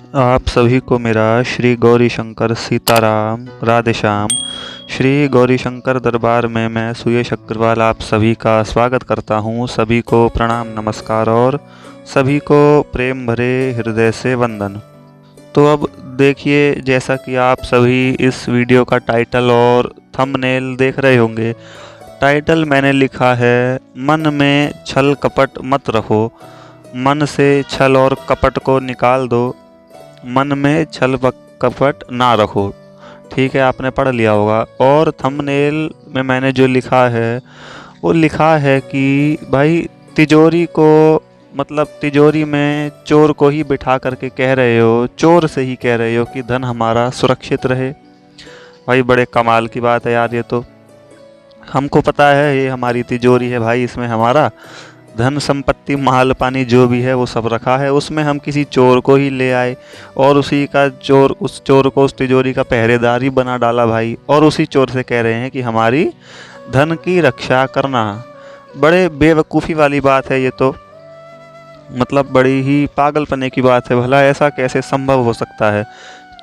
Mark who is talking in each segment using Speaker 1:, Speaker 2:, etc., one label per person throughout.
Speaker 1: आप सभी को मेरा श्री गौरी शंकर सीताराम राधेश्याम। श्री गौरी शंकर दरबार में मैं सुयश अग्रवाल आप सभी का स्वागत करता हूँ। सभी को प्रणाम नमस्कार और सभी को प्रेम भरे हृदय से वंदन। तो अब देखिए, जैसा कि आप सभी इस वीडियो का टाइटल और थंबनेल देख रहे होंगे। टाइटल मैंने लिखा है, मन में छल कपट मत रखो, मन से छल और कपट को निकाल दो, मन में छल कपट ना रखो। ठीक है, आपने पढ़ लिया होगा। और थंबनेल में मैंने जो लिखा है वो लिखा है कि भाई तिजोरी को, मतलब तिजोरी में चोर को ही बिठा करके कह रहे हो, चोर से ही कह रहे हो कि धन हमारा सुरक्षित रहे। भाई बड़े कमाल की बात है यार। ये तो हमको पता है ये हमारी तिजोरी है भाई, इसमें हमारा धन संपत्ति माल पानी जो भी है वो सब रखा है। उसमें हम किसी चोर को ही ले आए और उसी का चोर, उस चोर को उस तिजोरी का पहरेदार ही बना डाला भाई। और उसी चोर से कह रहे हैं कि हमारी धन की रक्षा करना। बड़े बेवकूफ़ी वाली बात है ये तो, मतलब बड़ी ही पागलपने की बात है। भला ऐसा कैसे संभव हो सकता है?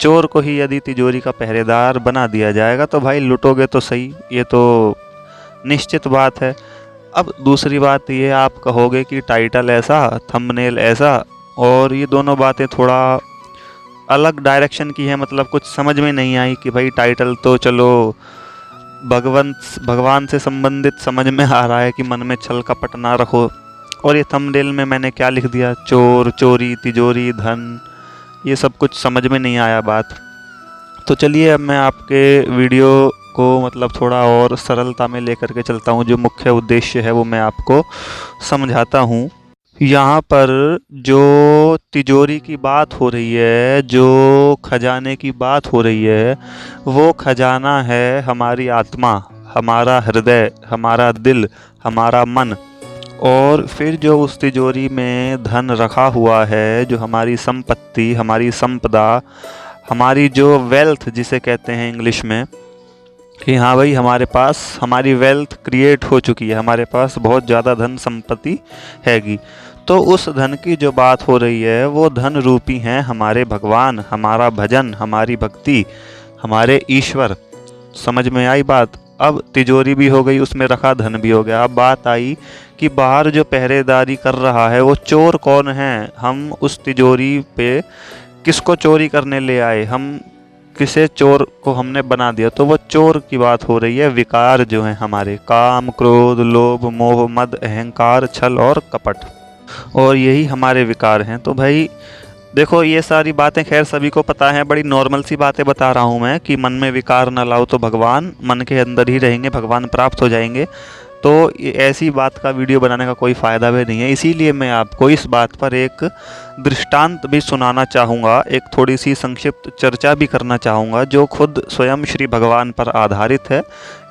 Speaker 1: चोर को ही यदि तिजोरी का पहरेदार बना दिया जाएगा तो भाई लुटोगे तो सही, ये तो निश्चित बात है। अब दूसरी बात ये, आप कहोगे कि टाइटल ऐसा, थंबनेल ऐसा, और ये दोनों बातें थोड़ा अलग डायरेक्शन की है। मतलब कुछ समझ में नहीं आई कि भाई टाइटल तो चलो भगवान से संबंधित समझ में आ रहा है कि मन में छल कपट ना रखो, और ये थंबनेल में मैंने क्या लिख दिया, चोर, चोरी, तिजोरी, धन, ये सब कुछ समझ में नहीं आया बात। तो चलिए अब मैं आपके वीडियो को मतलब थोड़ा और सरलता में लेकर के चलता हूँ। जो मुख्य उद्देश्य है वो मैं आपको समझाता हूँ। यहाँ पर जो तिजोरी की बात हो रही है, जो खजाने की बात हो रही है, वो खजाना है हमारी आत्मा, हमारा हृदय, हमारा दिल, हमारा मन। और फिर जो उस तिजोरी में धन रखा हुआ है, जो हमारी संपत्ति, हमारी संपदा, हमारी जो वेल्थ जिसे कहते हैं इंग्लिश में, कि हाँ भाई हमारे पास हमारी वेल्थ क्रिएट हो चुकी है, हमारे पास बहुत ज़्यादा धन संपत्ति हैगी। तो उस धन की जो बात हो रही है वो धन रूपी हैं हमारे भगवान, हमारा भजन, हमारी भक्ति, हमारे ईश्वर। समझ में आई बात? अब तिजोरी भी हो गई, उसमें रखा धन भी हो गया। अब बात आई कि बाहर जो पहरेदारी कर रहा है वो चोर कौन है। हम उस तिजोरी पे किसको चोरी करने ले आए, हम किसे चोर को हमने बना दिया। तो वो चोर की बात हो रही है। विकार जो हैं हमारे, काम, क्रोध, लोभ, मोह, मद, अहंकार, छल और कपट, और यही हमारे विकार हैं। तो भाई देखो, ये सारी बातें खैर सभी को पता है, बड़ी नॉर्मल सी बातें बता रहा हूँ मैं कि मन में विकार ना लाओ तो भगवान मन के अंदर ही रहेंगे, भगवान प्राप्त हो जाएंगे। तो ऐसी बात का वीडियो बनाने का कोई फ़ायदा भी नहीं है। इसीलिए मैं आपको इस बात पर एक दृष्टांत भी सुनाना चाहूँगा, एक थोड़ी सी संक्षिप्त चर्चा भी करना चाहूँगा जो खुद स्वयं श्री भगवान पर आधारित है।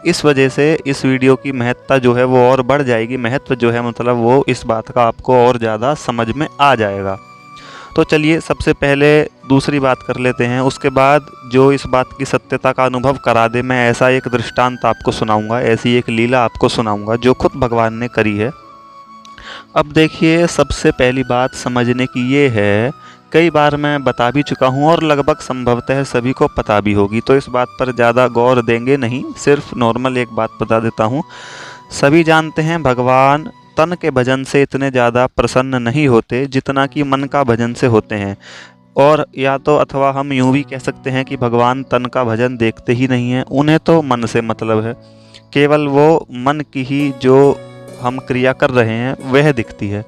Speaker 1: इस वजह से इस वीडियो की महत्ता जो है वो और बढ़ जाएगी। महत्व जो है मतलब वो इस बात का आपको और ज़्यादा समझ में आ जाएगा। तो चलिए सबसे पहले दूसरी बात कर लेते हैं, उसके बाद जो इस बात की सत्यता का अनुभव करा दे, मैं ऐसा एक दृष्टांत आपको सुनाऊंगा, ऐसी एक लीला आपको सुनाऊंगा जो खुद भगवान ने करी है। अब देखिए, सबसे पहली बात समझने की ये है, कई बार मैं बता भी चुका हूँ और लगभग संभवतः सभी को पता भी होगी, तो इस बात पर ज़्यादा गौर देंगे नहीं, सिर्फ नॉर्मल एक बात बता देता हूँ। सभी जानते हैं भगवान तन के भजन से इतने ज़्यादा प्रसन्न नहीं होते जितना कि मन का भजन से होते हैं। और या तो अथवा हम यूँ भी कह सकते हैं कि भगवान तन का भजन देखते ही नहीं हैं, उन्हें तो मन से मतलब है। केवल वो मन की ही जो हम क्रिया कर रहे हैं वह दिखती है।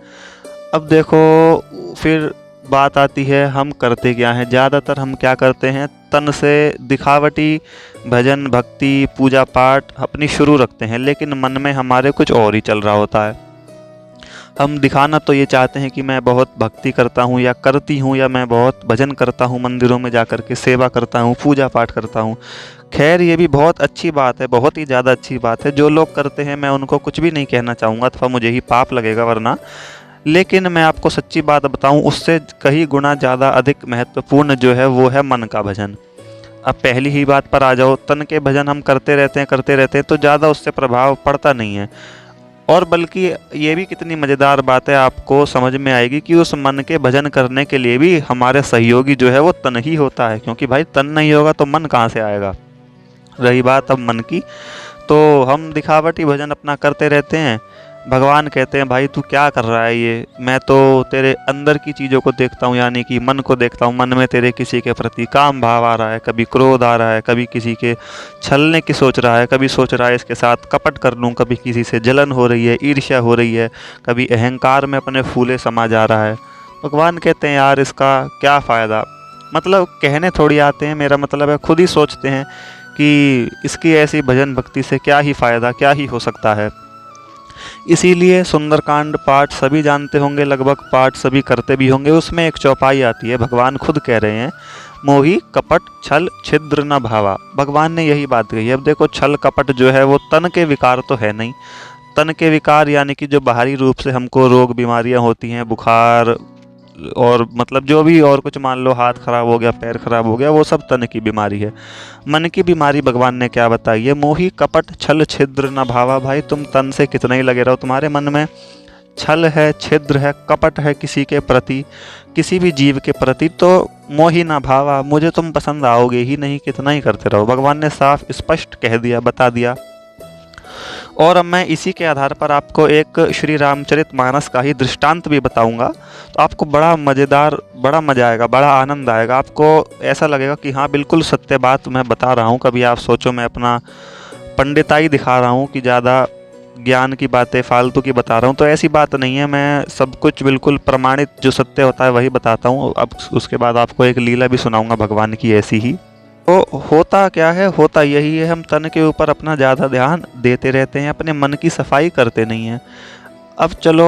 Speaker 1: अब देखो, फिर बात आती है हम करते क्या हैं। ज़्यादातर हम क्या करते हैं, तन से दिखावटी भजन, भक्ति, पूजा पाठ अपनी शुरू रखते हैं, लेकिन मन में हमारे कुछ और ही चल रहा होता है। हम दिखाना तो ये चाहते हैं कि मैं बहुत भक्ति करता हूँ या करती हूँ, या मैं बहुत भजन करता हूँ, मंदिरों में जा कर के सेवा करता हूँ, पूजा पाठ करता हूँ। खैर ये भी बहुत अच्छी बात है, बहुत ही ज़्यादा अच्छी बात है। जो लोग करते हैं मैं उनको कुछ भी नहीं कहना चाहूँगा, अथवा मुझे ही पाप लगेगा वरना। लेकिन मैं आपको सच्ची बात बताऊँ, उससे कई गुना ज़्यादा अधिक महत्वपूर्ण जो है वो है मन का भजन। अब पहली ही बात पर आ जाओ, तन के भजन हम करते रहते हैं तो ज़्यादा उससे प्रभाव पड़ता नहीं है। और बल्कि ये भी कितनी मज़ेदार बात है, आपको समझ में आएगी कि उस मन के भजन करने के लिए भी हमारे सहयोगी जो है वो तन ही होता है, क्योंकि भाई तन नहीं होगा तो मन कहाँ से आएगा। रही बात अब मन की, तो हम दिखावटी भजन अपना करते रहते हैं। भगवान कहते हैं भाई तू क्या कर रहा है ये, मैं तो तेरे अंदर की चीज़ों को देखता हूँ, यानी कि मन को देखता हूँ। मन में तेरे किसी के प्रति काम भाव आ रहा है, कभी क्रोध आ रहा है, कभी किसी के छलने की सोच रहा है, कभी सोच रहा है इसके साथ कपट कर लूँ, कभी किसी से जलन हो रही है, ईर्ष्या हो रही है, कभी अहंकार में अपने फूले समा जा रहा है। भगवान कहते हैं यार इसका क्या फ़ायदा, मतलब कहने थोड़ी आते हैं, मेरा मतलब है खुद ही सोचते हैं कि इसकी ऐसी भजन भक्ति से क्या ही फ़ायदा, क्या ही हो सकता है। इसीलिए सुंदरकांड पाठ सभी जानते होंगे, लगभग पाठ सभी करते भी होंगे। उसमें एक चौपाई आती है, भगवान खुद कह रहे हैं मोही कपट छल छिद्र न भावा। भगवान ने यही बात कही है। अब देखो छल कपट जो है वो तन के विकार तो है नहीं। तन के विकार यानी कि जो बाहरी रूप से हमको रोग बीमारियां होती हैं, बुखार और मतलब जो भी और कुछ, मान लो हाथ खराब हो गया, पैर खराब हो गया, वो सब तन की बीमारी है। मन की बीमारी भगवान ने क्या बताई है, मोही कपट छल छिद्र न भावा। भाई तुम तन से कितना ही लगे रहो, तुम्हारे मन में छल है, छिद्र है, कपट है किसी के प्रति, किसी भी जीव के प्रति, तो मोही ना भावा, मुझे तुम पसंद आओगे ही नहीं, कितना ही करते रहो। भगवान ने साफ स्पष्ट कह दिया, बता दिया। और अब मैं इसी के आधार पर आपको एक श्री रामचरितमानस का ही दृष्टांत भी बताऊंगा, तो आपको बड़ा मज़ेदार, बड़ा मज़ा आएगा, बड़ा आनंद आएगा। आपको ऐसा लगेगा कि हाँ बिल्कुल सत्य बात मैं बता रहा हूँ। कभी आप सोचो मैं अपना पंडिताई दिखा रहा हूँ कि ज़्यादा ज्ञान की बातें फालतू की बता रहा हूँ, तो ऐसी बात नहीं है। मैं सब कुछ बिल्कुल प्रमाणित जो सत्य होता है वही बताता हूँ। अब उसके बाद आपको एक लीला भी सुनाऊंगा भगवान की ऐसी ही। तो होता क्या है, होता यही है, हम तन के ऊपर अपना ज़्यादा ध्यान देते रहते हैं, अपने मन की सफाई करते नहीं हैं। अब चलो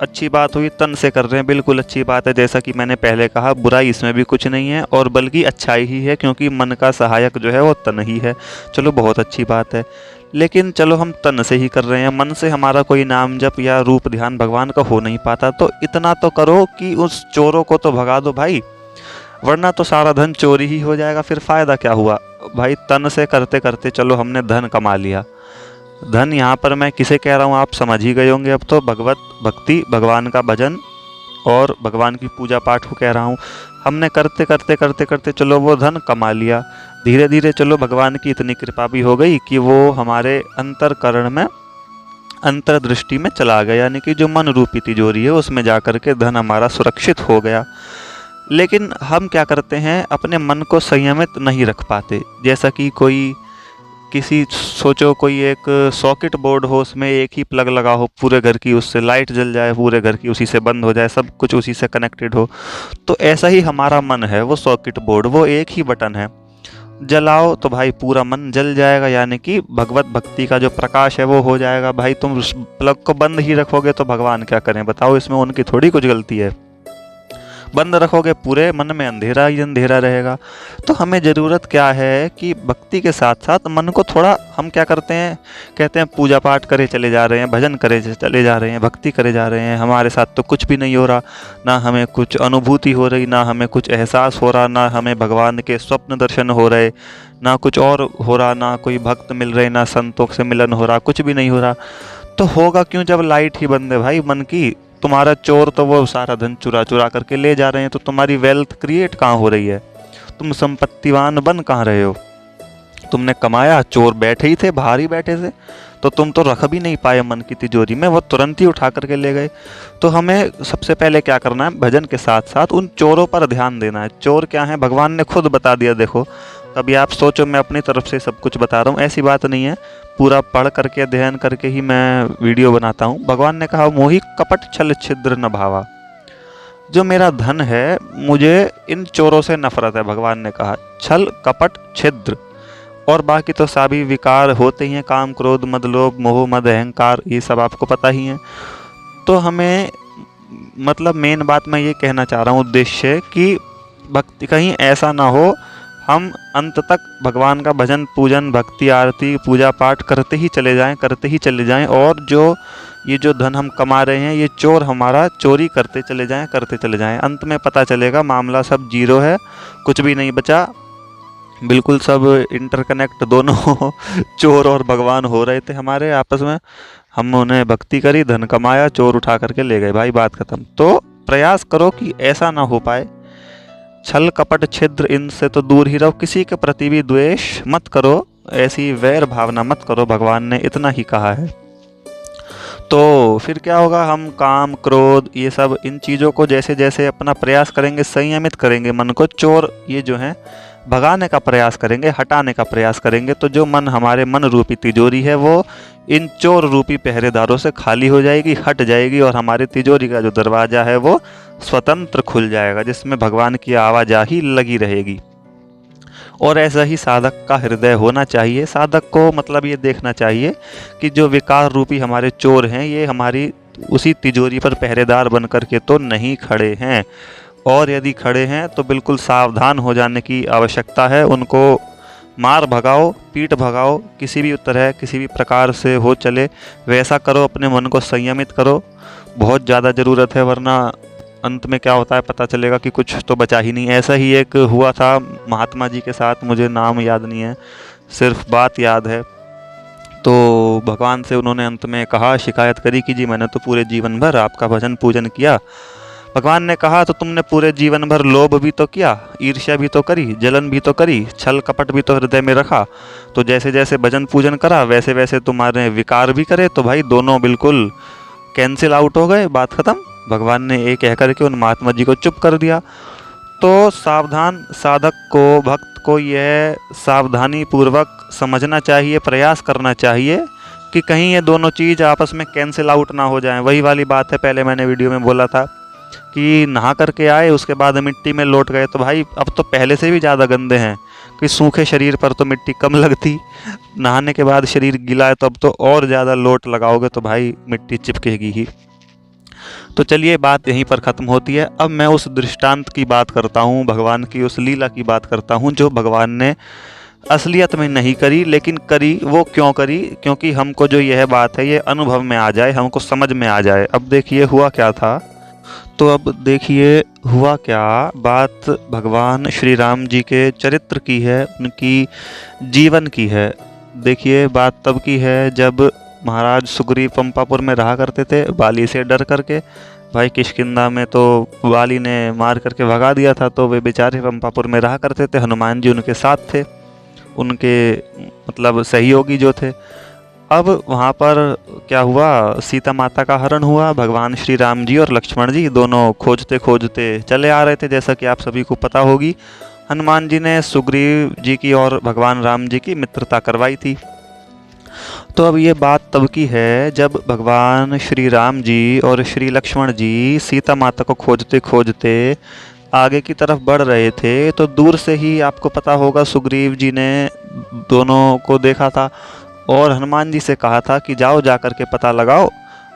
Speaker 1: अच्छी बात हुई, तन से कर रहे हैं, बिल्कुल अच्छी बात है। जैसा कि मैंने पहले कहा, बुराई इसमें भी कुछ नहीं है और बल्कि अच्छाई ही है, क्योंकि मन का सहायक जो है वो तन ही है। चलो बहुत अच्छी बात है। लेकिन चलो हम तन से ही कर रहे हैं, मन से हमारा कोई नाम जप या रूप ध्यान भगवान का हो नहीं पाता, तो इतना तो करो कि उस चोरों को तो भगा दो भाई, वरना तो सारा धन चोरी ही हो जाएगा, फिर फ़ायदा क्या हुआ। भाई तन से करते करते चलो हमने धन कमा लिया। धन यहाँ पर मैं किसे कह रहा हूँ आप समझ ही गए होंगे। अब तो भगवत भक्ति, भगवान का भजन और भगवान की पूजा पाठ को कह रहा हूँ। हमने करते करते करते करते चलो वो धन कमा लिया। धीरे धीरे चलो भगवान की इतनी कृपा भी हो गई कि वो हमारे अंतरकरण में, अंतर्दृष्टि में चला गया, यानी कि जो मन रूपी तिजोरी है उसमें जा कर के धन हमारा सुरक्षित हो गया। लेकिन हम क्या करते हैं, अपने मन को संयमित नहीं रख पाते। जैसा कि कोई किसी, सोचो कोई एक सॉकेट बोर्ड हो, उसमें एक ही प्लग लगा हो पूरे घर की, उससे लाइट जल जाए पूरे घर की, उसी से बंद हो जाए, सब कुछ उसी से कनेक्टेड हो। तो ऐसा ही हमारा मन है, वो सॉकेट बोर्ड, वो एक ही बटन है, जलाओ तो भाई पूरा मन जल जाएगा, यानी कि भगवत भक्ति का जो प्रकाश है वो हो जाएगा। भाई तुम उस प्लग को बंद ही रखोगे तो भगवान क्या करें बताओ, इसमें उनकी थोड़ी कुछ गलती है। बंद रखोगे पूरे मन में अंधेरा ही अंधेरा रहेगा। तो हमें ज़रूरत क्या है कि भक्ति के साथ साथ मन को थोड़ा, हम क्या करते हैं, कहते हैं पूजा पाठ करे चले जा रहे हैं, भजन करे चले जा रहे हैं, भक्ति करे जा रहे हैं, हमारे साथ तो कुछ भी नहीं हो रहा, ना हमें कुछ अनुभूति हो रही, ना हमें कुछ एहसास हो रहा, ना हमें भगवान के स्वप्न दर्शन हो रहे, ना कुछ और हो रहा, ना कोई भक्त मिल रहे, ना संतों से मिलन हो रहा, कुछ भी नहीं हो रहा। तो होगा क्यों जब लाइट ही बंद है भाई मन की। तुम्हारा चोर तो वो सारा धन चुरा चुरा करके ले जा रहे हैं, तो तुम्हारी वेल्थ क्रिएट कहाँ हो रही है, तुम संपत्तिवान बन कहाँ रहे हो। तुमने कमाया, चोर बैठे ही थे, बाहर ही बैठे थे, तो तुम तो रख भी नहीं पाए मन की तिजोरी में, वो तुरंत ही उठा करके ले गए। तो हमें सबसे पहले क्या करना है, भजन के साथ साथ उन चोरों पर ध्यान देना है। चोर क्या है, भगवान ने खुद बता दिया। देखो कभी आप सोचो मैं अपनी तरफ से सब कुछ बता रहा हूँ, ऐसी बात नहीं है, पूरा पढ़ करके अध्ययन करके ही मैं वीडियो बनाता हूँ। भगवान ने कहा मोहि कपट छल छिद्र न भावा, जो मेरा धन है मुझे इन चोरों से नफरत है। भगवान ने कहा छल कपट छिद्र, और बाकी तो सभी विकार होते ही हैं, काम क्रोध मद लोभ मोह मद अहंकार, ये सब आपको पता ही है। तो हमें मतलब मेन बात मैं ये कहना चाह रहा हूँ, उद्देश्य कि भक्ति कहीं ऐसा ना हो हम अंत तक भगवान का भजन पूजन भक्ति आरती पूजा पाठ करते ही चले जाएं, और जो ये जो धन हम कमा रहे हैं ये चोर हमारा चोरी करते चले जाएं। अंत में पता चलेगा मामला सब जीरो है, कुछ भी नहीं बचा, बिल्कुल सब इंटरकनेक्ट दोनों चोर और भगवान हो रहे थे हमारे आपस में। हमने भक्ति करी, धन कमाया, चोर उठा करके ले गए, भाई बात खत्म। तो प्रयास करो कि ऐसा ना हो पाए। छल कपट छिद्र इनसे तो दूर ही रहो, किसी के प्रति भी द्वेष मत करो, ऐसी वैर भावना मत करो, भगवान ने इतना ही कहा है। तो फिर क्या होगा, हम काम क्रोध ये सब इन चीज़ों को जैसे जैसे अपना प्रयास करेंगे, संयमित करेंगे मन को, चोर ये जो हैं भगाने का प्रयास करेंगे, हटाने का प्रयास करेंगे, तो जो मन हमारे मन रूपी तिजोरी है वो इन चोर रूपी पहरेदारों से खाली हो जाएगी, हट जाएगी, और हमारी तिजोरी का जो दरवाज़ा है वो स्वतंत्र खुल जाएगा, जिसमें भगवान की आवाजाही लगी रहेगी। और ऐसा ही साधक का हृदय होना चाहिए। साधक को मतलब ये देखना चाहिए कि जो विकार रूपी हमारे चोर हैं ये हमारी उसी तिजोरी पर पहरेदार बन कर के तो नहीं खड़े हैं, और यदि खड़े हैं तो बिल्कुल सावधान हो जाने की आवश्यकता है। उनको मार भगाओ, पीट भगाओ, किसी भी तरह किसी भी प्रकार से हो चले वैसा करो, अपने मन को संयमित करो, बहुत ज़्यादा ज़रूरत है, वरना अंत में क्या होता है पता चलेगा कि कुछ तो बचा ही नहीं। ऐसा ही एक हुआ था महात्मा जी के साथ, मुझे नाम याद नहीं है, सिर्फ बात याद है। तो भगवान से उन्होंने अंत में कहा, शिकायत करी कि जी मैंने तो पूरे जीवन भर आपका भजन पूजन किया। भगवान ने कहा तो तुमने पूरे जीवन भर लोभ भी तो किया, ईर्ष्या भी तो करी, जलन भी तो करी, छल कपट भी तो हृदय में रखा, तो जैसे जैसे भजन पूजन करा वैसे वैसे तुम्हारे विकार भी करे, तो भाई दोनों बिल्कुल कैंसिल आउट हो गए, बात खत्म। भगवान ने ये कह करके उन महात्मा जी को चुप कर दिया। तो सावधान साधक को, भक्त को यह सावधानी पूर्वक समझना चाहिए, प्रयास करना चाहिए कि कहीं ये दोनों चीज़ आपस में कैंसिल आउट ना हो जाएं। वही वाली बात है, पहले मैंने वीडियो में बोला था कि नहा करके आए उसके बाद मिट्टी में लौट गए, तो भाई अब तो पहले से भी ज़्यादा गंदे हैं कि सूखे शरीर पर तो मिट्टी कम लगती, नहाने के बाद शरीर गीला है तो अब तो और ज़्यादा लोट लगाओगे तो भाई मिट्टी चिपकेगी ही। तो चलिए बात यहीं पर ख़त्म होती है। अब मैं उस दृष्टांत की बात करता हूँ, भगवान की उस लीला की बात करता हूँ जो भगवान ने असलियत में नहीं करी, लेकिन करी। वो क्यों करी? क्योंकि हमको जो यह बात है ये अनुभव में आ जाए, हमको समझ में आ जाए। अब देखिए हुआ क्या था। तो अब देखिए हुआ क्या, बात भगवान श्री राम जी के चरित्र की है, उनकी जीवन की है। देखिए बात तब की है जब महाराज सुग्रीव पंपापुर में रहा करते थे बाली से डर करके। भाई किष्किंधा में तो बाली ने मार करके भगा दिया था, तो वे बेचारे पंपापुर में रहा करते थे। हनुमान जी उनके साथ थे, उनके मतलब सहयोगी जो थे। अब वहाँ पर क्या हुआ, सीता माता का हरण हुआ। भगवान श्री राम जी और लक्ष्मण जी दोनों खोजते खोजते चले आ रहे थे, जैसा कि आप सभी को पता होगी। हनुमान जी ने सुग्रीव जी की और भगवान राम जी की मित्रता करवाई थी। तो अब ये बात तब की है जब भगवान श्री राम जी और श्री लक्ष्मण जी सीता माता को खोजते खोजते आगे की तरफ बढ़ रहे थे। तो दूर से ही आपको पता होगा सुग्रीव जी ने दोनों को देखा था और हनुमान जी से कहा था कि जाओ जा कर के पता लगाओ।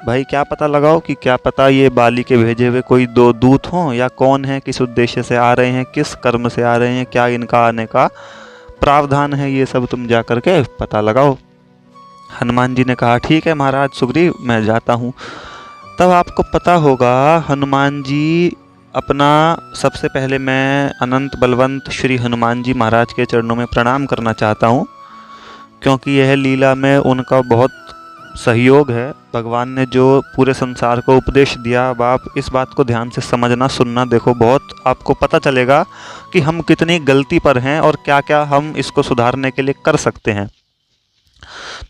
Speaker 1: भाई क्या पता लगाओ कि क्या पता ये बाली के भेजे हुए कोई दो दूत हों, या कौन है, किस उद्देश्य से आ रहे हैं, किस कर्म से आ रहे हैं, क्या इनका आने का प्रावधान है, ये सब तुम जा कर के पता लगाओ। हनुमान जी ने कहा ठीक है महाराज सुग्रीव, मैं जाता हूँ। तब आपको पता होगा हनुमान जी अपना, सबसे पहले मैं अनंत बलवंत श्री हनुमान जी महाराज के चरणों में प्रणाम करना चाहता हूँ, क्योंकि यह लीला में उनका बहुत सहयोग है। भगवान ने जो पूरे संसार को उपदेश दिया, अब आप इस बात को ध्यान से समझना सुनना, देखो बहुत आपको पता चलेगा कि हम कितनी गलती पर हैं और क्या क्या हम इसको सुधारने के लिए कर सकते हैं।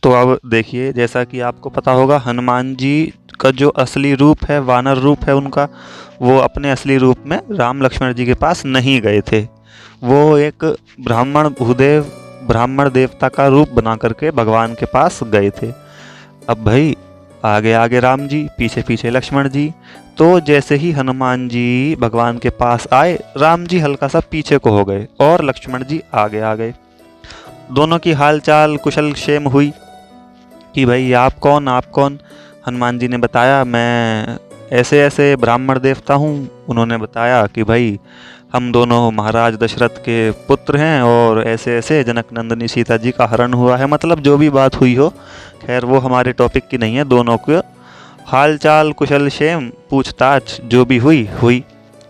Speaker 1: तो अब देखिए, जैसा कि आपको पता होगा हनुमान जी का जो असली रूप है, वानर रूप है उनका, वो अपने असली रूप में राम लक्ष्मण जी के पास नहीं गए थे। वो एक ब्राह्मण भूदेव, ब्राह्मण देवता का रूप बना करके भगवान के पास गए थे। अब भाई आगे आगे राम जी, पीछे पीछे लक्ष्मण जी। तो जैसे ही हनुमान जी भगवान के पास आए, राम जी हल्का सा पीछे को हो गए और लक्ष्मण जी आगे आ गए। दोनों की हालचाल कुशल क्षेम हुई कि भाई आप कौन, आप कौन। हनुमान जी ने बताया मैं ऐसे ऐसे ब्राह्मण देवता हूँ। उन्होंने बताया कि भाई हम दोनों महाराज दशरथ के पुत्र हैं और ऐसे ऐसे जनक नंदिनी सीता जी का हरण हुआ है। मतलब जो भी बात हुई हो, खैर वो हमारे टॉपिक की नहीं है। दोनों को हाल चाल कुशल क्षेम पूछताछ जो भी हुई।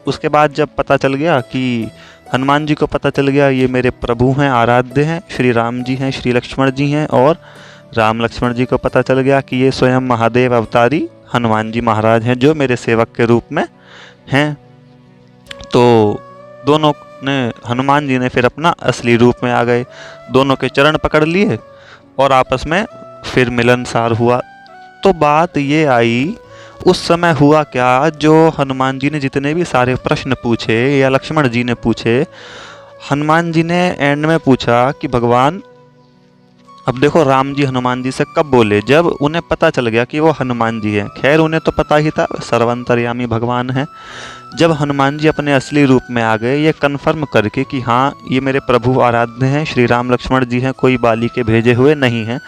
Speaker 1: उसके बाद जब पता चल गया कि हनुमान जी को पता चल गया ये मेरे प्रभु हैं, आराध्य हैं, श्री राम जी हैं, श्री लक्ष्मण जी हैं और राम लक्ष्मण जी को पता चल गया कि ये स्वयं महादेव अवतारी हनुमान जी महाराज हैं जो मेरे सेवक के रूप में हैं। तो दोनों ने, हनुमान जी ने फिर अपना असली रूप में आ गए, दोनों के चरण पकड़ लिए और आपस में फिर मिलनसार हुआ। तो बात ये आई, उस समय हुआ क्या, जो हनुमान जी ने जितने भी सारे प्रश्न पूछे या लक्ष्मण जी ने पूछे, हनुमान जी ने एंड में पूछा कि भगवान, अब देखो राम जी हनुमान जी से कब बोले, जब उन्हें पता चल गया कि वो हनुमान जी हैं। खैर उन्हें तो पता ही था, सर्वंतर्यामी भगवान हैं। जब हनुमान जी अपने असली रूप में आ गए, ये कन्फर्म करके कि हाँ ये मेरे प्रभु आराध्य हैं, श्री राम लक्ष्मण जी हैं, कोई बाली के भेजे हुए नहीं हैं,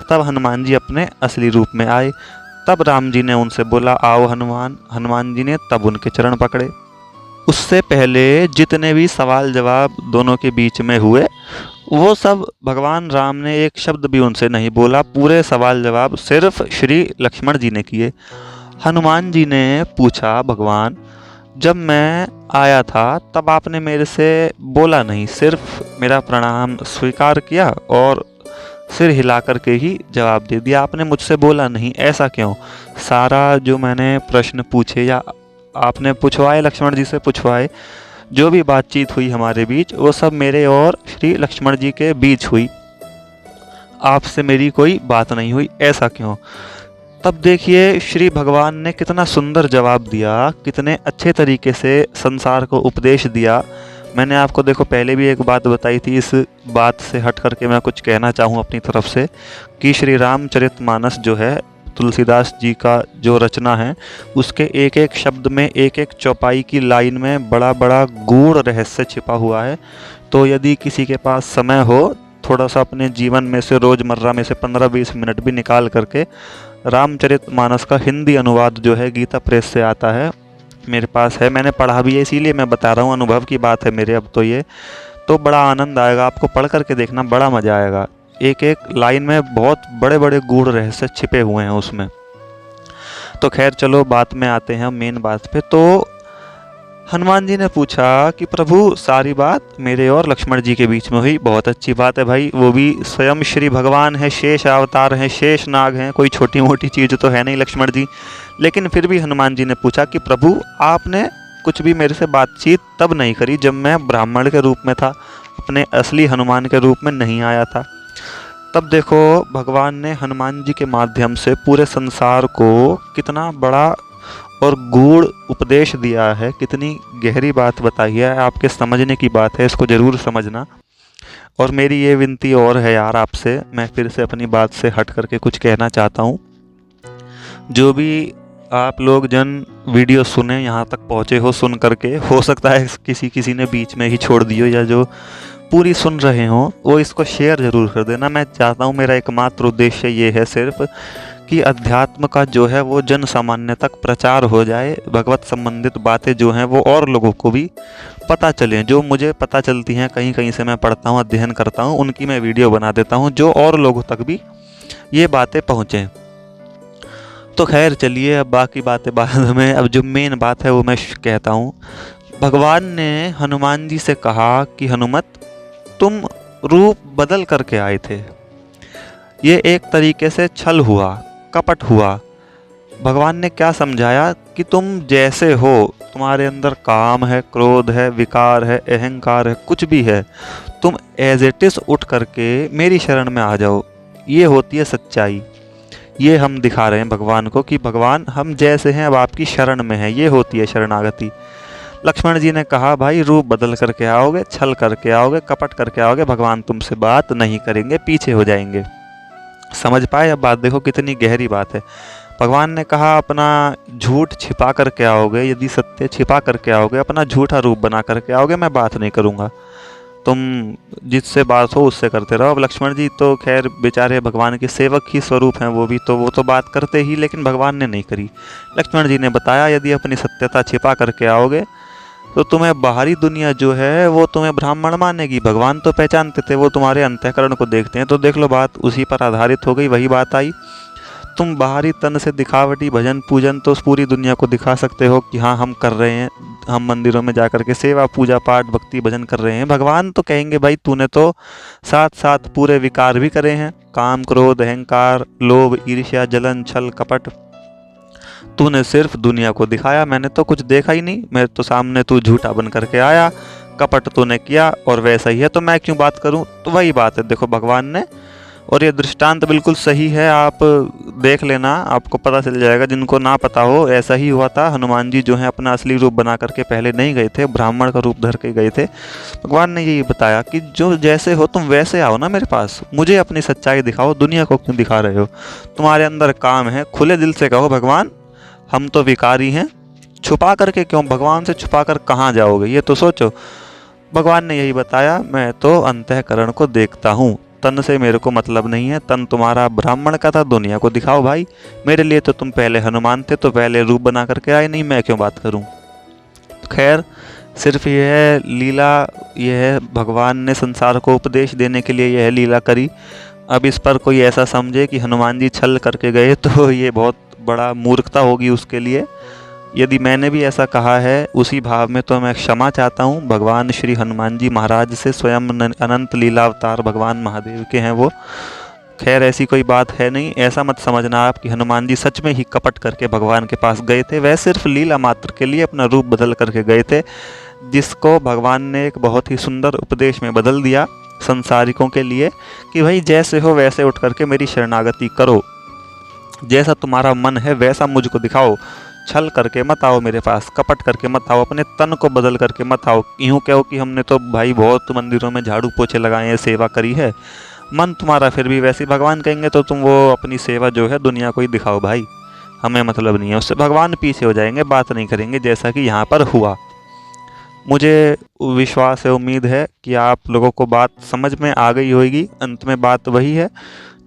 Speaker 1: तब हनुमान जी अपने असली रूप में आए। तब राम जी ने उनसे बोला आओ हनुमान। हनुमान जी ने तब उनके चरण पकड़े। उससे पहले जितने भी सवाल जवाब दोनों के बीच में हुए, वो सब भगवान राम ने एक शब्द भी उनसे नहीं बोला। पूरे सवाल जवाब सिर्फ श्री लक्ष्मण जी ने किए। हनुमान जी ने पूछा, भगवान जब मैं आया था तब आपने मेरे से बोला नहीं, सिर्फ मेरा प्रणाम स्वीकार किया और सिर हिलाकर के ही जवाब दे दिया, आपने मुझसे बोला नहीं, ऐसा क्यों? सारा जो मैंने प्रश्न पूछे या आपने पूछवाए, लक्ष्मण जी से पूछवाए, जो भी बातचीत हुई हमारे बीच, वो सब मेरे और श्री लक्ष्मण जी के बीच हुई, आपसे मेरी कोई बात नहीं हुई, ऐसा क्यों? तब देखिए श्री भगवान ने कितना सुंदर जवाब दिया, कितने अच्छे तरीके से संसार को उपदेश दिया। मैंने आपको देखो पहले भी एक बात बताई थी, इस बात से हट करके मैं कुछ कहना चाहूँ अपनी तरफ से कि श्री रामचरितमानस जो है, तुलसीदास जी का जो रचना है, उसके एक एक शब्द में, एक एक चौपाई की लाइन में बड़ा बड़ा गूढ़ रहस्य छिपा हुआ है। तो यदि किसी के पास समय हो, थोड़ा सा अपने जीवन में से, रोज़मर्रा में से 15-20 मिनट भी निकाल करके रामचरितमानस का हिंदी अनुवाद जो है गीता प्रेस से आता है, मेरे पास है, मैंने पढ़ा भी है, इसीलिए मैं बता रहा हूँ, अनुभव की बात है मेरे। अब तो ये तो बड़ा आनंद आएगा आपको, पढ़ करके देखना, बड़ा मज़ा आएगा। एक एक लाइन में बहुत बड़े बड़े गूढ़ रहस्य छिपे हुए हैं उसमें। तो खैर चलो बात में आते हैं, मेन बात पे। तो हनुमान जी ने पूछा कि प्रभु सारी बात मेरे और लक्ष्मण जी के बीच में हुई, बहुत अच्छी बात है भाई, वो भी स्वयं श्री भगवान है, शेष अवतार हैं, शेष नाग हैं, कोई छोटी मोटी चीज़ तो है नहीं लक्ष्मण जी। लेकिन फिर भी हनुमान जी ने पूछा कि प्रभु आपने कुछ भी मेरे से बातचीत तब नहीं करी जब मैं ब्राह्मण के रूप में था, अपने असली हनुमान के रूप में नहीं आया था। तब देखो भगवान ने हनुमान जी के माध्यम से पूरे संसार को कितना बड़ा और गूढ़ उपदेश दिया है, कितनी गहरी बात बताई है, आपके समझने की बात है, इसको ज़रूर समझना। और मेरी ये विनती और है यार आपसे, मैं फिर से अपनी बात से हट करके कुछ कहना चाहता हूँ। जो भी आप लोग जन वीडियो सुने, यहाँ तक पहुँचे हो सुन करके, हो सकता है किसी ने बीच में ही छोड़ दियो, या जो पूरी सुन रहे हों वो इसको शेयर ज़रूर कर देना। मैं चाहता हूँ, मेरा एकमात्र उद्देश्य ये है सिर्फ कि अध्यात्म का जो है वो जन सामान्य तक प्रचार हो जाए, भगवत संबंधित बातें जो हैं वो और लोगों को भी पता चलें। जो मुझे पता चलती हैं, कहीं कहीं से मैं पढ़ता हूँ, अध्ययन करता हूँ, उनकी मैं वीडियो बना देता हूँ, जो और लोगों तक भी ये बातें पहुँचें। तो खैर चलिए, अब बाकी बातें बाद में, अब जो मेन बात है वो मैं कहता हूँ। भगवान ने हनुमान जी से कहा कि हनुमत तुम रूप बदल करके आए थे, ये एक तरीके से छल हुआ, कपट हुआ। भगवान ने क्या समझाया कि तुम जैसे हो, तुम्हारे अंदर काम है, क्रोध है, विकार है, अहंकार है, कुछ भी है, तुम एज इट इज उठ करके मेरी शरण में आ जाओ। ये होती है सच्चाई। ये हम दिखा रहे हैं भगवान को कि भगवान हम जैसे हैं अब आपकी शरण में है, ये होती है शरणागति। लक्ष्मण जी ने कहा भाई रूप बदल करके आओगे, छल करके आओगे, कपट करके आओगे, भगवान तुमसे बात नहीं करेंगे, पीछे हो जाएंगे। समझ पाए अब बात? देखो कितनी गहरी बात है। भगवान ने कहा अपना झूठ छिपा करके आओगे, यदि सत्य छिपा करके आओगे, अपना झूठा रूप बना करके आओगे, मैं बात नहीं करूँगा, तुम जिससे बात हो उससे करते रहो। अब लक्ष्मण जी तो खैर बेचारे भगवान के सेवक ही स्वरूप हैं, वो तो बात करते ही, लेकिन भगवान ने नहीं करी। लक्ष्मण जी ने बताया यदि अपनी सत्यता छिपा करके आओगे तो तुम्हें बाहरी दुनिया जो है वो तुम्हें ब्राह्मण मानेगी। भगवान तो पहचानते थे, वो तुम्हारे अंतःकरण को देखते हैं। तो देख लो बात उसी पर आधारित हो गई, वही बात आई। तुम बाहरी तन से दिखावटी भजन पूजन तो पूरी दुनिया को दिखा सकते हो कि हाँ हम कर रहे हैं, हम मंदिरों में जा कर के सेवा पूजा पाठ भक्ति भजन कर रहे हैं। भगवान तो कहेंगे भाई तूने तो साथ साथ पूरे विकार भी करे हैं, काम क्रोध अहंकार लोभ ईर्ष्या जलन छल कपट। तूने सिर्फ दुनिया को दिखाया, मैंने तो कुछ देखा ही नहीं, मेरे तो सामने तू झूठा बन करके आया, कपट तूने किया और वैसा ही है, तो मैं क्यों बात करूं। तो वही बात है देखो भगवान ने, और ये दृष्टांत बिल्कुल सही है, आप देख लेना आपको पता चल जाएगा। जिनको ना पता हो ऐसा ही हुआ था, हनुमान जी जो है अपना असली रूप बना करके पहले नहीं गए थे, ब्राह्मण का रूप धर के गए थे। भगवान ने यही बताया कि जो जैसे हो तुम वैसे आओ ना मेरे पास, मुझे अपनी सच्चाई दिखाओ, दुनिया को क्यों दिखा रहे हो। तुम्हारे अंदर काम है, खुले दिल से कहो भगवान हम तो विकारी हैं, छुपा करके क्यों, भगवान से छुपा कर कहाँ जाओगे, ये तो सोचो। भगवान ने यही बताया मैं तो अंतःकरण को देखता हूँ, तन से मेरे को मतलब नहीं है, तन तुम्हारा ब्राह्मण का था, दुनिया को दिखाओ भाई। मेरे लिए तो तुम पहले हनुमान थे, तो पहले रूप बना करके आए नहीं, मैं क्यों बात करूं। खैर सिर्फ यह लीला, यह भगवान ने संसार को उपदेश देने के लिए यह लीला करी। अब इस पर कोई ऐसा समझे कि हनुमान जी छल करके गए तो ये बहुत बड़ा मूर्खता होगी उसके लिए। यदि मैंने भी ऐसा कहा है उसी भाव में तो मैं क्षमा चाहता हूँ भगवान श्री हनुमान जी महाराज से, स्वयं अनंत लीला अवतार भगवान महादेव के हैं वो। खैर ऐसी कोई बात है नहीं, ऐसा मत समझना आप कि हनुमान जी सच में ही कपट करके भगवान के पास गए थे। वह सिर्फ लीला मात्र के लिए अपना रूप बदल करके गए थे, जिसको भगवान ने एक बहुत ही सुंदर उपदेश में बदल दिया संसारिकों के लिए कि भाई जैसे हो वैसे उठ करके मेरी शरणागति करो, जैसा तुम्हारा मन है वैसा मुझको दिखाओ, छल करके मत आओ मेरे पास, कपट करके मत आओ, अपने तन को बदल करके मत आओ। यूँ कहो कि हमने तो भाई बहुत मंदिरों में झाड़ू पोछे लगाए हैं, सेवा करी है, मन तुम्हारा फिर भी वैसे भगवान कहेंगे तो तुम वो अपनी सेवा जो है दुनिया को ही दिखाओ भाई, हमें मतलब नहीं है उससे। भगवान पीछे हो जाएंगे, बात नहीं करेंगे, जैसा कि यहाँ पर हुआ। मुझे विश्वास है, उम्मीद है कि आप लोगों को बात समझ में आ गई होगी। अंत में बात वही है,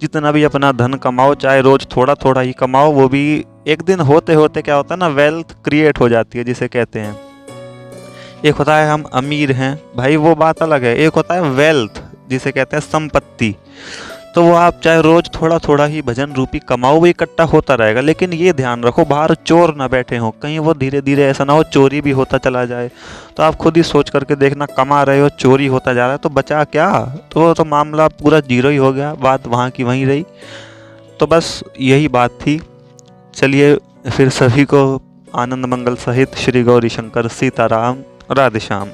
Speaker 1: जितना भी अपना धन कमाओ, चाहे रोज थोड़ा थोड़ा ही कमाओ, वो भी एक दिन होते होते क्या होता है ना, वेल्थ क्रिएट हो जाती है जिसे कहते हैं। एक होता है हम अमीर हैं भाई, वो बात अलग है, एक होता है वेल्थ जिसे कहते हैं संपत्ति। तो वो आप चाहे रोज थोड़ा थोड़ा ही भजन रूपी कमाओ, वो इकट्ठा होता रहेगा। लेकिन ये ध्यान रखो बाहर चोर ना बैठे हो, कहीं वो धीरे धीरे ऐसा ना हो चोरी भी होता चला जाए। तो आप खुद ही सोच करके देखना, कमा रहे हो चोरी होता जा रहा है तो बचा क्या, तो मामला पूरा जीरो ही हो गया, बात वहाँ की वहीं रही। तो बस यही बात थी। चलिए फिर सभी को आनंद मंगल सहित श्री गौरी शंकर सीताराम, राधे श्याम।